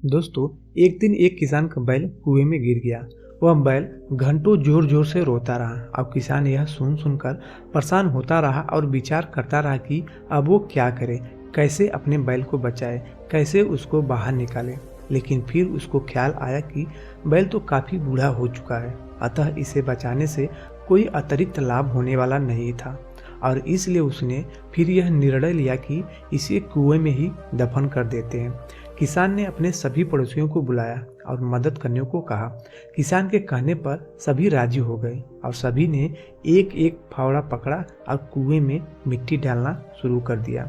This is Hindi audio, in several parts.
दोस्तों, एक दिन एक किसान का बैल कुएं में गिर गया। वह बैल घंटों जोर जोर से रोता रहा और किसान यह सुन सुनकर परेशान होता रहा और विचार करता रहा कि अब वो क्या करे, कैसे अपने बैल को बचाए, कैसे उसको बाहर निकाले। लेकिन फिर उसको ख्याल आया कि बैल तो काफी बूढ़ा हो चुका है, अतः इसे बचाने से कोई अतिरिक्त लाभ होने वाला नहीं था और इसलिए उसने फिर यह निर्णय लिया कि इसे कुएं में ही दफन कर देते हैं। किसान ने अपने सभी पड़ोसियों को बुलाया और मदद करने को कहा। किसान के कहने पर सभी राजी हो गए और सभी ने एक एक फावड़ा पकड़ा और कुएं में मिट्टी डालना शुरू कर दिया।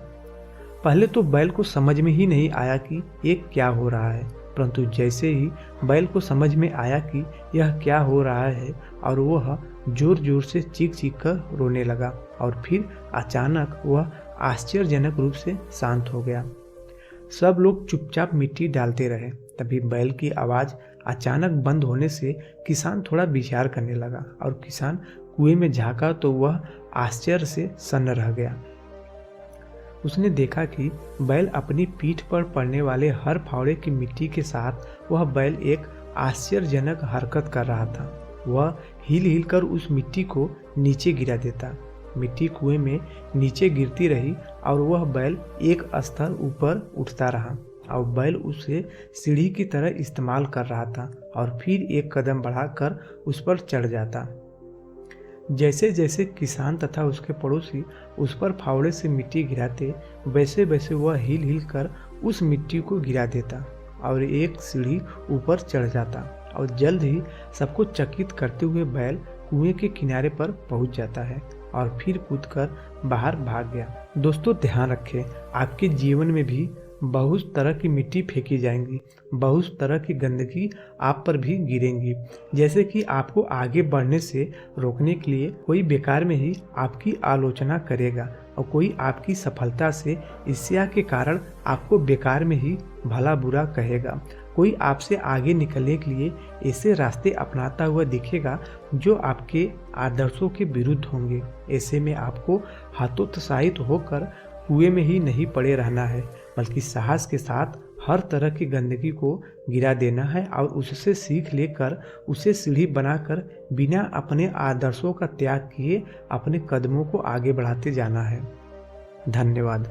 पहले तो बैल को समझ में ही नहीं आया कि ये क्या हो रहा है, परंतु जैसे ही बैल को समझ में आया कि यह क्या हो रहा है और वह जोर जोर से चीख चीख कर रोने लगा और फिर अचानक वह आश्चर्यजनक रूप से शांत हो गया। सब लोग चुपचाप मिट्टी डालते रहे। तभी बैल की आवाज़ अचानक बंद होने से किसान थोड़ा विचार करने लगा और किसान कुएं में झांका तो वह आश्चर्य से सन्न रह गया। उसने देखा कि बैल अपनी पीठ पर पड़ने वाले हर फावड़े की मिट्टी के साथ वह बैल एक आश्चर्यजनक हरकत कर रहा था। वह हिल हिल कर उस मिट्टी को नीचे गिरा देता। मिट्टी कुएं में नीचे गिरती रही और वह बैल एक स्तर ऊपर उठता रहा और बैल उसे सीढ़ी की तरह इस्तेमाल कर रहा था और फिर एक कदम बढ़ाकर उस पर चढ़ जाता। जैसे जैसे किसान तथा उसके पड़ोसी उस पर फावड़े से मिट्टी गिराते, वैसे वैसे वह हिल हिल कर उस मिट्टी को गिरा देता और एक सीढ़ी ऊपर चढ़ जाता और जल्द ही सबको चकित करते हुए बैल कुएं के किनारे पर पहुंच जाता है और फिर कूदकर बाहर भाग गया। दोस्तों, ध्यान रखें, आपके जीवन में भी बहुत तरह की मिट्टी फेंकी जाएंगी, बहुत तरह की गंदगी आप पर भी गिरेंगी। जैसे कि आपको आगे बढ़ने से रोकने के लिए कोई बेकार में ही आपकी आलोचना करेगा और कोई आपकी सफलता से ईर्ष्या के कारण आपको बेकार में ही भला बुरा कहेगा। कोई आपसे आगे निकलने के लिए ऐसे रास्ते अपनाता हुआ दिखेगा जो आपके आदर्शों के विरुद्ध होंगे। ऐसे में आपको हतोत्साहित होकर कुएं में ही नहीं पड़े रहना है, बल्कि साहस के साथ हर तरह की गंदगी को गिरा देना है और उससे सीख लेकर उसे सीढ़ी बनाकर बिना अपने आदर्शों का त्याग किए अपने कदमों को आगे बढ़ाते जाना है। धन्यवाद।